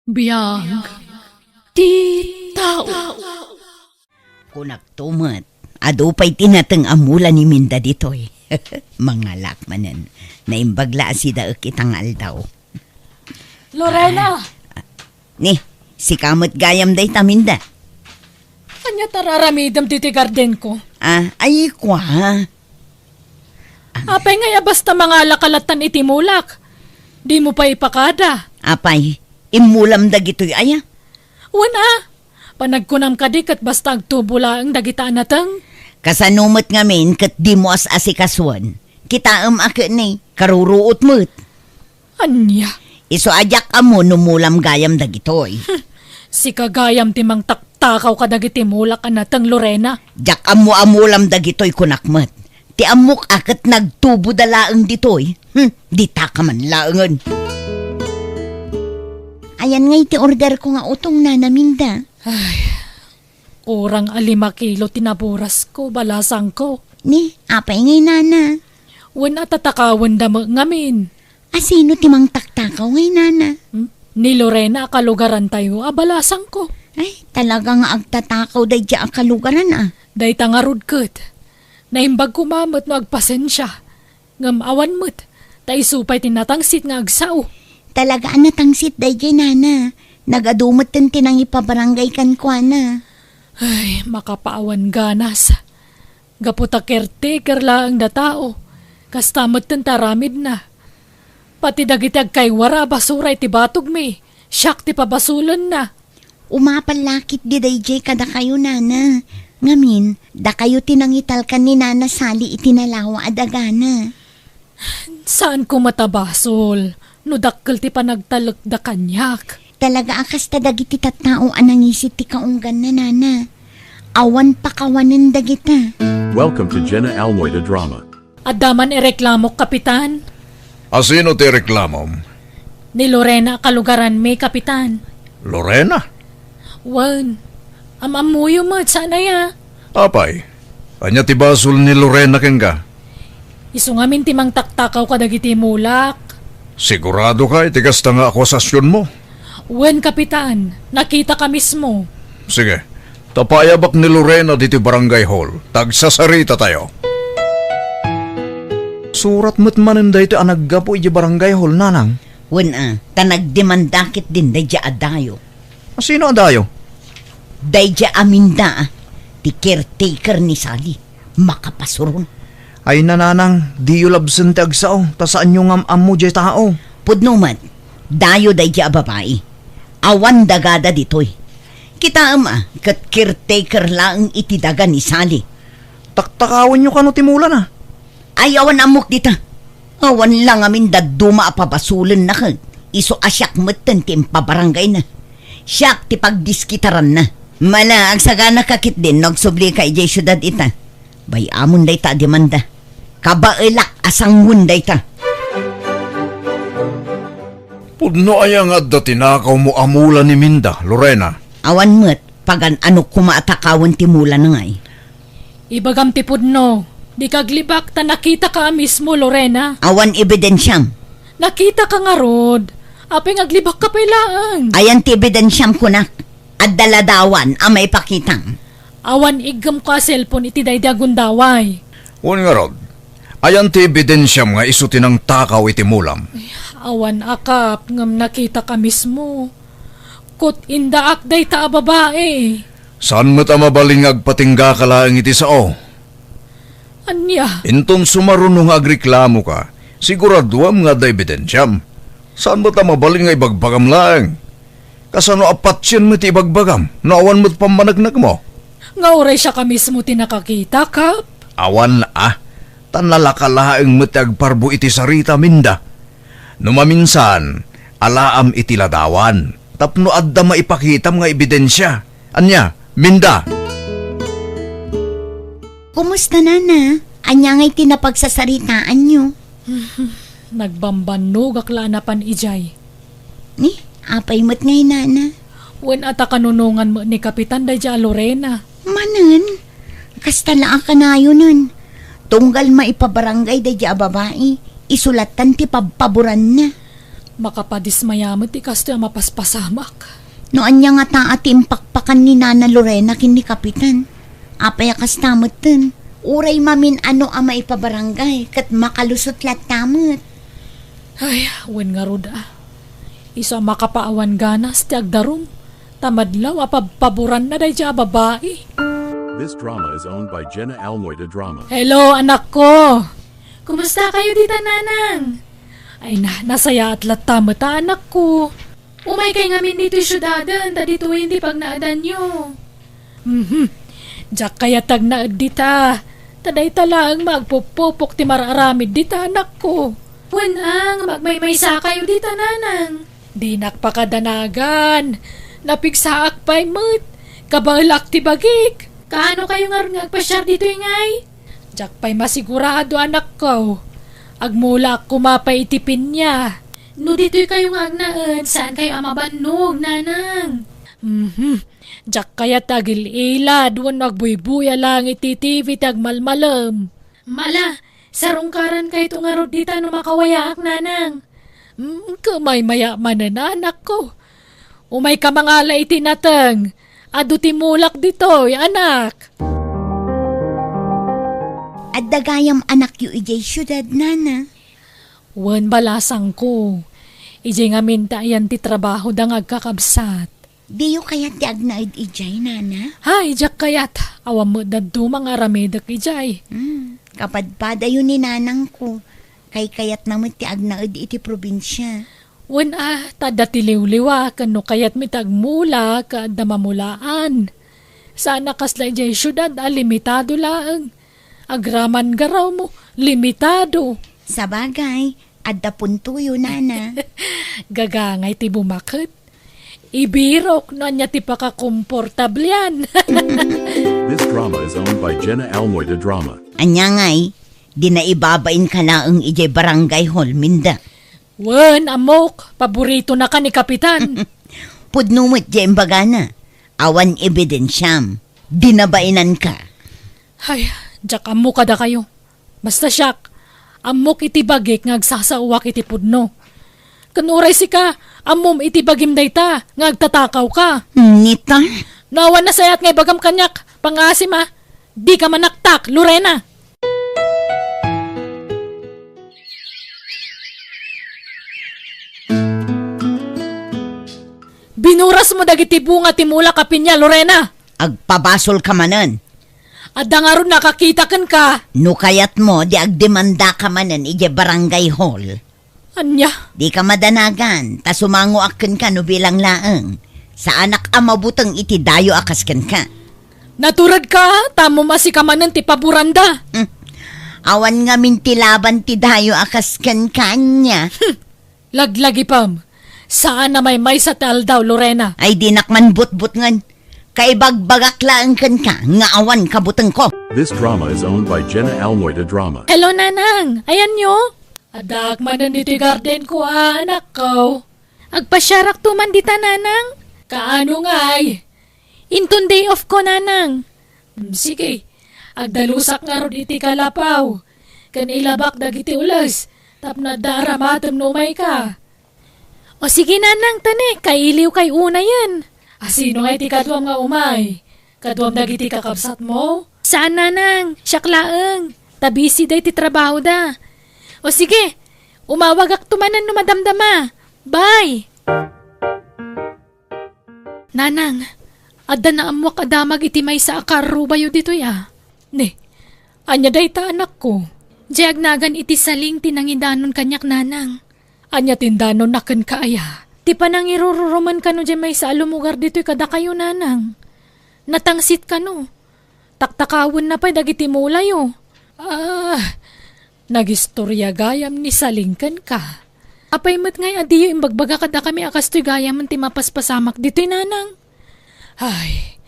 Biyag ti tao. Kunak tumat, adupay tinateng amula ni Minda ditoy. Mga lakmanen, naimbagla si daak itang aldaw. Lorena, Ni, si kamot gayam day taminda. kanya tararamidam ti garden ko. Ay kwa. Apay nga basta mga lakalatan itimulak. Di mo pa ipakada. Apay, imulam dagitoy aya. Wana, panagkunam ka di kat basta agtubula ang dagitaan natang. Kasanumot ngamin kat di mo as asikaswan. Kitaam ako ni, karuruot mo't. Anya, Iso ajak amo numulam gayam dagitoy. si kagayam timang taktakaw ka dagiti mulak ka natang Lorena. Jak amo amulam dagitoy kunakmat. Ti amok akat nagtubo dalaang ditoy. Di ta ka man laangan. Ayan nga iti order ko nga utong na naminda. Kurang 5 kilo tinaburas ko, balasang ko. Ni, apay ngay nana. Wana tatakawan da mo ngamin. Asino timang taktakaw ngay nana? Ni Lorena kalugaran tayo, balasang ko. Ay, talaga nga agtatakaw day dya ang kalugaran Day tangarod kat. Naimbag kumamot no agpasensya. Ngam awan mo't. Tay supay tinatangsit nga agsaw. Talaga natangsit day dya nana. Nagadumot din tinang ipabarangay kan kwa na. Ay, makapaawan ganas. Gaputa caretaker lang da tao. Kastamot ten taramid na. Pati dagitag kay wara basura iti batog mi. Siyak ti pabasulon na. Umapalakit di day dya kada kayo nana. Ngamin, da kayo tinangital kan ni nana sali itinalawa adagana. Saan ko matabasol? No dakkel ti panagtalak da kanyak. Talaga akas tadagiti tattao anangisit ti kaunggan na nana. Awan pakawanan dagita. Welcome to Jenna Almoida Drama. Adaman ireklamo, kapitan. Asino ti reklamom? Ni Lorena kalugaran may kapitan. Lorena? Wan, amamuyo mo, sana ya. Apay, anya ti basol ni Lorena kenga? Isu ngamin timang taktakaw kadagiti mulak. Sigurado ka, itigas nga akusasyon mo. Wan, kapitan, nakita ka mismo. Sige, tapayabak ni Lorena diti barangay hall. Tagsasarita tayo. Surat mo't maninday ito anaggapo iti barangay hall, nanang. Wan tanagdemandakit din day dya adayo. Sino adayo? Day dya aminda ti caretaker ni Sally. Makapasuron. Ay nananang, di yu labsen ti agsao, ta saan yung mo di tao. Pudnuman, dayo day dya babae. Awan dagada ditoy. Kita kat caretaker lang iti daga ni Sally. Taktakawan nyo kano timula na. Ay awan amok dita. Awan lang amin daduma apabasulan na kag. Iso asyak meten ti impabarangay na. Siyak ti pagdiskitaran na. Mala ang sagana kakit din nagsubli ka ijay syudad ita. Bay amon day ta demanda. Kabailak asang munday ta. Pudno aya nga da tinakaw mo amula ni Minda, Lorena. Awan mo't pagan ano kumaatakawan ti mula na ngay. Ibagam tipod no. Di kaglibak ta nakita ka mismo, Lorena. Awan ebidensyam. Nakita ka nga rod. Apeng aglibak ka pailaan. Ayan ti ebidensyam kunak. At daladawan ang may pakitang. Awan igam ka cellphone iti daydagundaway. Wan nga rod, ayan ti ebidensyam nga iso tinang takaw iti mulam. Awan akap ngam nakita ka mismo. Kut indaak day ta babae. Saan mo't amabaling agpatingga ka lang iti sao? Anya, Inton sumarunong agreklamo ka, siguraduam nga da ebidensyam. Saan mo't amabaling nga ibagbagam lang? Kasano apatsyan mo't ibagbagam? Naawan mo't pamanagnag mo? nga oray siya ka mismo tinakakita kap. Awan tanlalakalaeng mo't agparbo iti sarita Minda. Numaminsan, alaam iti ladawan. Tapno adda maipakitam nga ebidensya. Anya, Minda? Kumusta nana? Anya ngay tinapagsasaritaan nyo? Nagbambanog akla na pan ijay. Ni, apay mo't ngay nana. Wen ata kanunungan mo ni Kapitan Dayja Lorena. Manan, kastala ka na yun nun. Tunggal maipabarangay day dya babae, isulatan ti paboran na. Makapadismayamot ti kasto yung mapaspasamak. Noan niya nga ta ating pakpakan ni Nana Lorena kin ni Kapitan. Apay akas tamot ten. Uray mamin ano ama ipabarangay kat makalusot lat tamot. Ay, wen nga ruda. Isa makapaawan ganas ti agdarum. Tamadlaw apaburan na day dya babae. This drama is owned by Jenna Almoida Drama. Hello, anak ko! Kumusta kayo dita, nanang? Ay nasaya at latamot anak ko. Umay kay ngamin dito syudadan, ta dito hindi pag naadan nyo. Diyak kaya tag naad dita. Taday talang magpupupok ti mararamid dita, anak ko. Wanang, magmay-maysa kayo dita, nanang. Di nakpakadanagan. Napigsaak pa'y mo't. Kabalak ti bagik. Kaano kayo nga agpasyar dito ingay? Diyak pa'y masigurado, anak ko. Agmula kumapay itipin niya. No dito'y kayo nga agnaan, saan kayo amabanog, nanang? Diyak kaya tagil ilad, wan magbuybuya lang iti-TV tag malmalam. Mala, sarungkaran kayo itong arod dita no makawayaak, nanang. Kamay maya anak ko. Umay ka mangala itinatang. Adu timulak dito, anak. At dagayam anak yu ijay syudad, Nana. Wan balasang ko. Ijay nga minta yan ti trabaho da ngagkakabsat. Di yu kayat ti agnaid ijay, Nana. Hay, jak kayat. Awam mo dadto mga ramedak ijay. Kapadpada yun ni Nanang ko. Kay kayat naman ti agnaid iti probinsya. Wan tada tiliw-liwa kano kayat mitagmula kada mamulaan. Sana kasla ijay syudad limitado lang. Agraman garaw mo, limitado. Sa bagay, adda puntuyo, Nana. Gagangay ti bumakit. Ibirok na niya ti pakakomportable yan. This drama is owned by Jenna Almoida Drama. Anya ngay, di na ibabain ka na ang ijay barangay hall, Minda. Wan, amok, paborito na ka ni Kapitan. Pudnumot jay imbaga na. Awan ebidensyam. Dinabainan ka. Ay, jak amok kada kayo. Basta siyak, amok iti bagik ngagsasawak iti pudno. Kanuray si ka, amom iti bagim dayta, ngagtatakaw ka. Nita? Nawan na sayat ngay bagam kanyak, pangasim ha. Di ka manaktak, Lorena. Binuras mo dagiti bunga timula kapinya, Lorena. Agpabasol ka manan. Adda nga ron nakakita kan ka. No kayat mo, di agdemanda ka manan ije barangay hall. Anya, Di ka madanagan, ta sumango akin ka no bilang laeng. Sa anak amabutang iti dayo akasken ka. naturad ka, tamo masikamanan ti paburanda. Awan nga mintilaban ti dayo akasken kanya. Laglagi pam, saan na may sa tal daw, Lorena? Ay di nakman but-but ngan. Kay bagbagak laeng ken ka, nga awan kabuteng ko. This drama is owned by Jenna Almoida Drama. Hello, nanang. Ayan nyo. Adak manan dito garden ko, anak ko. Agpasyarak tuman dita, nanang. Kaano nga'y? Intun day off ko, nanang. Sige, agdalusak nga ro diti kalapaw. Kan ilabak dagiti ulas. Tapna daramatem no may ka. O sige, nanang, tane. Kailiw kay una yan. Sino nga iti kadwam nga umay? Kadwam dagiti kakabsat mo? Saan, nanang? Syaklaeng. Tabisi day ti trabaho da. O sige, umawag ak tumanan no madamdama. Bye! Nanang, adda na amwak adamag iti may sa akaru bayo dito ya. Ne, anya day ta anak ko. Diag nagan iti saling tinangidanon kanyak, nanang. Anya tindanon naken kaaya. Ti panang irururoman ka no dyan may sa alumugar dito'y kada kayo, nanang. Natangsit ka no. Taktakawin na pa'y dagiti mulayo. Nagistorya gayam ni salingkan ka. Apay mat ngay adiyo imbagbaga kada kami akastoy gayam ti mapaspasamak dito'y, nanang. Ay,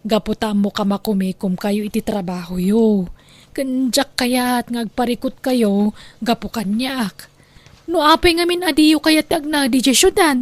gaputa mo ka makumikom kayo iti trabaho yo. Kanjak kaya't ngagparikot kayo, gapu kanyak. No apay ngamin adiyo kayat agnadi di syudad.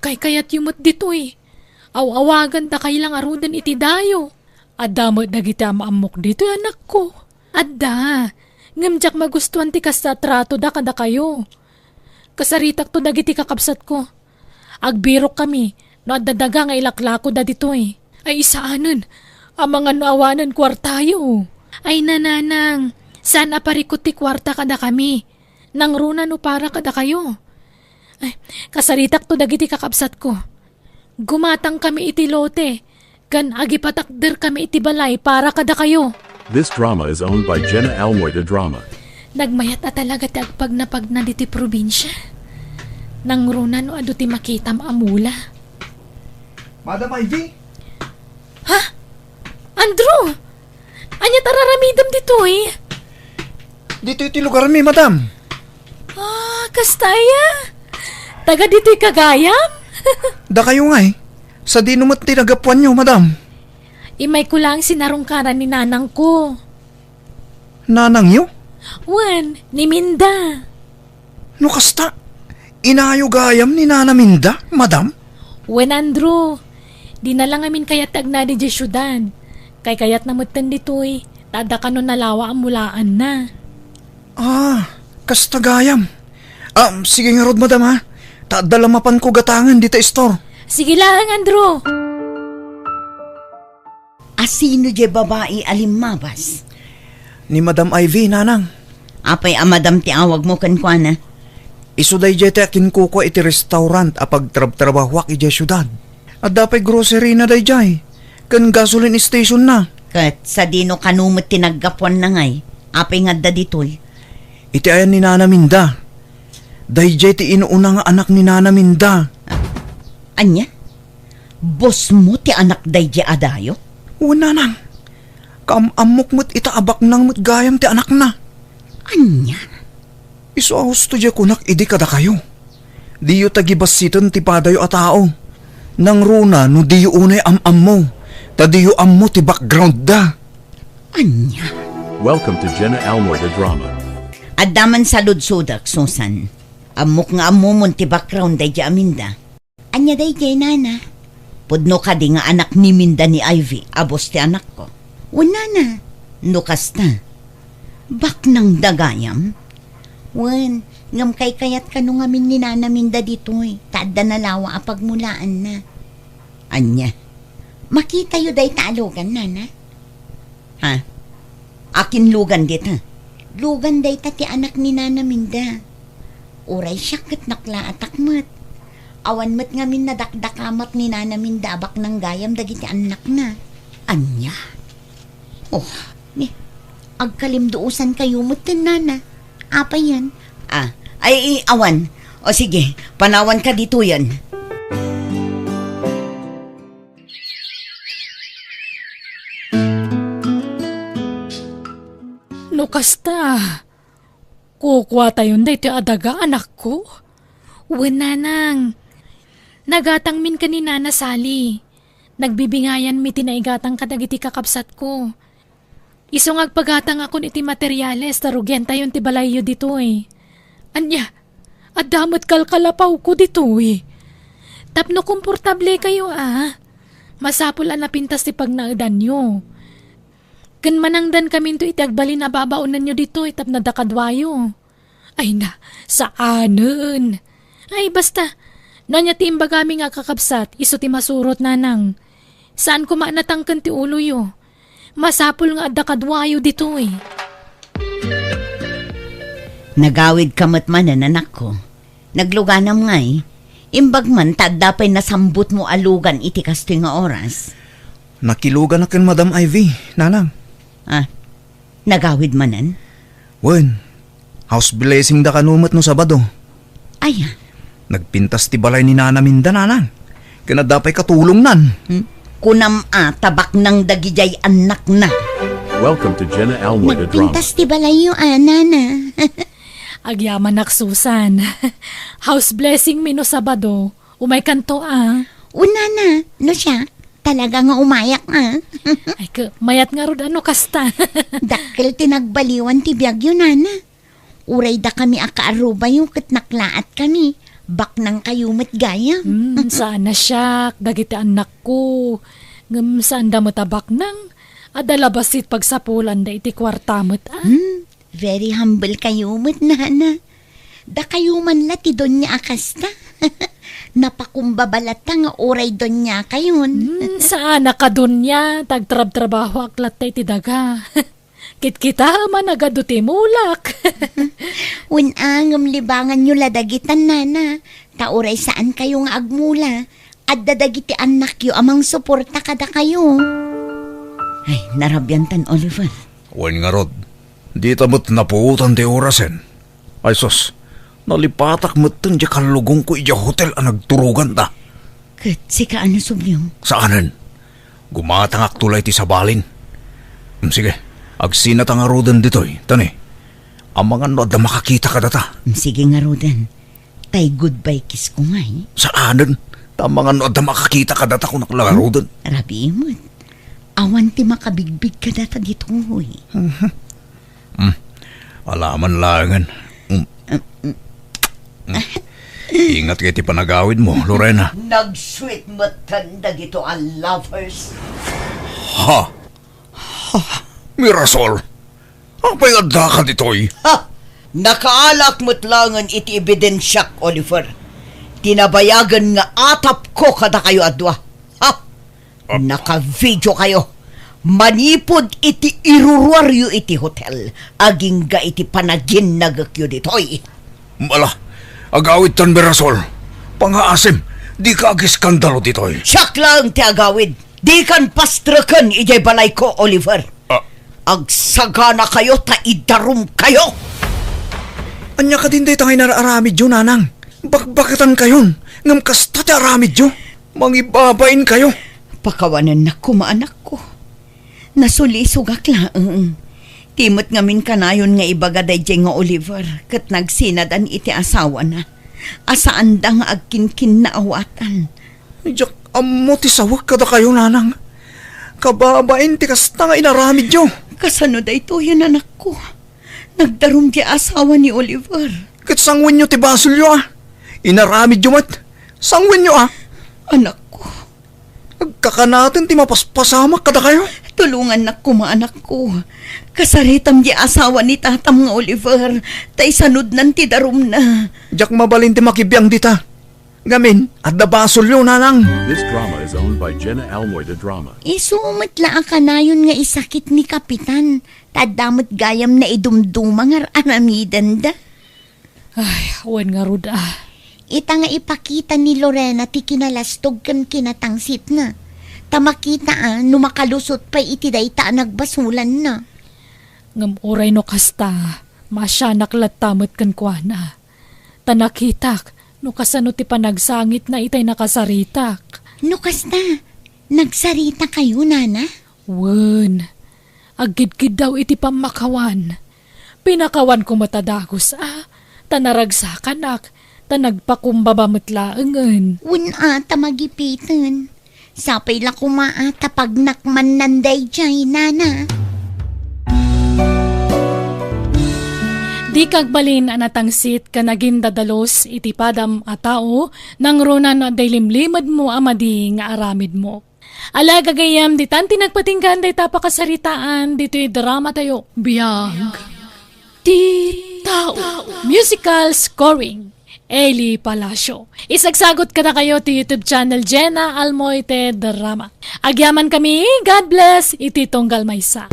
Kay kayat yumot dito'y. Awawagan ta kailang arudan iti dayo. Adamot dagiti amaamok dito, anak ko. Adda, ngamjak magustuhan ti kastatrato da kada kayo. Kasaritak to dagiti kakabsat ko. Agbirok kami, no adadaga nga ilaklako da dito eh. Ay isaanan, ang mga naawanan kwartayo. Ay nananang, saan aparikot ti kwarta kada kami? Nang runa no para kada kayo. Ay, kasaritak to dagiti kakabsat ko. Gumatang kami iti lote, kan agipatakder kami iti balay para kada kayo. This drama is owned by Jenna Almoy the Drama. Nagmayat na talaga ti agpag na diti probinsya. Nang runa no ado ti makitam amula. Madam Ivy? Ha? Andrew! Anya tararamidam dito eh. Dito iti lugar mi, madam. Ah, kastaya. Taga dito'y Kagayam? Da kayo nga eh. Sa di naman tinagapuan nyo, madam. Imay ko lang sinarungkaran ni nanang ko. Nanang nyo? Wan, ni Minda. No kasta, inayo gayam ni Nana Minda, madam? Wan, Andrew. Di na lang amin kayat tagna di syudad. Kay kayat namutan dito'y. Tada ka no nalawa ang mulaan na. Ah, kasta gayam. Sige nga rod, madam ha. Tadalamapan ko gatangan dito store. Sige lang, Andrew. Asino je babae alimabas? Ni Madam Ivy, nanang. Apay amadam ti awag mo kankwana. Isuday jete akin kuko iti restaurant apag trabahwak iti syudad. At dapay grocery na day jay. Kan gasoline station na. Kat sa dino kanumot tinaggapuan na ngay. Apay nga da ditoy. Iti ayan ni Nana Minda. Day jay ti inuuna nga anak ni Nana Minda. Anya? Boss mo ti anak dayje adayo? O nanang. Kaamamok mo't itaabak nang mo't gayam ti anak na. Anya? Iso ahos to jay kunak idi kada kayo. Diyo tagibasiton ti padayo a tao. Nang runa no diyo unay am mo. Ta diyo mo ti background da. Anya? Welcome to Jenna Almoy the Drama. Adaman sa ludsudak, Susan. Amok nga amumon ti background dayje Aminda. Anya dayje nana? Pudno ka di nga anak ni Minda ni Ivy, abos ti anak ko. Wala na. Nukas na. Bak nang dagayam? Wan, ngam kay kayat ka nung amin ni Nana Minda dito'y. Tada na lawa apagmulaan na. Anya, makita yu day talogan, Nana? Ha? Akin lugan dito. Lugan day ta ti anak ni Nana Minda. Uray siya kat nakla atakmat. Awan mat ngamin na dakdakamat ni Nana Minda abak ng gayam dagiti anak na. Anya? Oh, ni, agkalimduusan kayo mutin, Nana. Apa yan? Ay, awan. O sige, panawan ka dito yan. No kasta. Kukuha tayo day ti adaga anak ko. Wan nanang. Nagatang min ka ni Nana Sally. Nagbibingayan mi tinaigatang kadagiti kakapsat ko. Isong agpagatang akon iti materyales tarugyan tayon ti balayo dito eh. Anya, adamot kalkalapaw ko dito eh. Tapno komportable kayo Masapul na pintas ti pagnaadan nyo. Kan manangdan kami to iti agbalin na babaunan nyo dito tap na dakadwayo. Ay na, saanen? Ay basta, nanya ti imbagami nga kakabsat, iso ti masurot nanang. Saan ko maanatangkan ti ulo yo? Masapul nga dakadwayo dito eh. Nagawid kamat manan anak ko. Nagluganam nga eh. Imbag man tadapay nasambut mo alugan iti kastoy nga oras. Nakilugan akin Madam Ivy, nanang. Nagawid manan? Wen, house blessing da kanumat no Sabado. Ay, Nagpintas ti balay ni Nana Minda, nanang. Kinadapay katulong nan. kunam tabak ng dagijay anak na. Welcome to Jenna Almoy the Drama. Nagpintas ti balayo, nana. Agyaman nak Susan. House blessing mi no Sabado. Umay kanto Una na, no siya? Talaga nga umayak Ay mayat nga rod ano kasta. Dakkel tinagbaliwan ti biyag yun, nana. Uray da kami akaaruba yung katnaklaat kami. Bak nang kayumat gaya. Sana siya, dagiti anak ko. Ngam saan da matabak nang. Adalabasit pagsapulan da iti kwartamot Very humble kayumat, nana. Da kayo man la ti Donya Akasta. Napakumbabalata nga oray Donya kayon. Saan nakadunya, tagtrab-trabaho aklat tayo ti daga. Kit-kita man agad ti mulak. Unangam libangan nyo ladagitan nana. Ta oray saan kayo nga agmula. At dadagiti anak yo amang suporta kada kayo. Ay, narabyantan Oliver. Wan nga rod, di tamot napuutan ti orasen. Ay sos, nalipatak matan di kalugong ko iya hotel ang nagturugan ta. Kat, sika ano subyong? Saanan? Gumatangak tulay ti sabalin. Sige, agsinat ang arudan ditoy, tani. Ang mga no da makakita ka data. Sige nga Rodan. Tay goodbye kiss ko nga eh. Saanan? Ta mga no da makakita ka data kung nakalagarudan. Rabi mo. Awan ti makabigbig ka data dito eh. Alaman langan. Ingat kayo ti panagawid mo, Lorena. Nag-sweet matanda dito ang lovers. Ha? Mirasol, ang payadda ka ditoy. Ha! Nakaalak mo't langan iti ebidensyak, Oliver. Tinabayagan nga atap ko kada kayo adwa. Ha! Naka-video kayo. Manipod iti iruruaryo iti hotel. Aging ga iti panagin nagakyo ditoy. Mala, agawid tan Mirasol. Pangaasim, di ka agiskandalo ditoy. Siyak lang ti agawid. Di kan pastrakan ijay balay ko, Oliver. Agsagana kayo ta idarum kayo. Anya ka din day tangay nararamid yo, nanang. Bakbakatan kayon. Ngam kasta ti aramid yo. Mangibabain kayo. Pakawanan na kumaanak ko. Nasulisugak lang. Timot ngamin kanayon nga ibagaday dyan nga Oliver. Kat nagsinadan iti asawa na. Asaan da nga agkinkin na awatan. Jak, amo ti sawag kada kayo, nanang. Kababain ti kasta nga inaramid yo. Kasano da ito yan anak ko. Nagdarum di asawa ni Oliver. Kat sangwin nyo ti basol yo, Inaramid yo mat. Sangwin nyo, Anak ko, Agkakanatin ti mapaspasamak kada kayo. tulungan na kumaanak ko. Kasaritam di asawa ni tatam nga Oliver. Tay sanud nan ti darum na. Jak mabalin ti makibiyang dita. Gamin, at basol yo, nanang. This drama is owned by Jenna Almoida Drama. Isumat la ka na yun nga isakit ni Kapitan. Tadamot gayam na idumduma nga aramidan da. Ay, awan nga rod Ita nga ipakita ni Lorena ti kinalastog kan kinatangsit na. Tamakita no makalusot pa iti dayta nagbasulan na. Ngam oray no kasta, masyanak latamot kan kuana. Tanakitak, no kasano ti panagsangit na itay nakasaritak. No kasta, nagsarita kayo nana? Wen, agid-gid daw iti pamakawan. Pinakawan ko matadagos tanaragsakan tanagpakumbaba matlaangan. Tamagipitan. Sapay la kumaa tapag nakman nanday jay nana. Di kagbalin anatangsit ka naging dadalos iti padam a tao nang ronan day limlimad mo amadi nga aramid mo. Ala gagayam di tanti nagpatinggan day tapakasaritaan dito'y drama tayo. Biyag. Di tao. Musical scoring. Eli Palacio. Isagsagot ka na kayo ti YouTube channel Jenna Almoite Drama. Agyaman kami, God bless, iti tunggal maysa.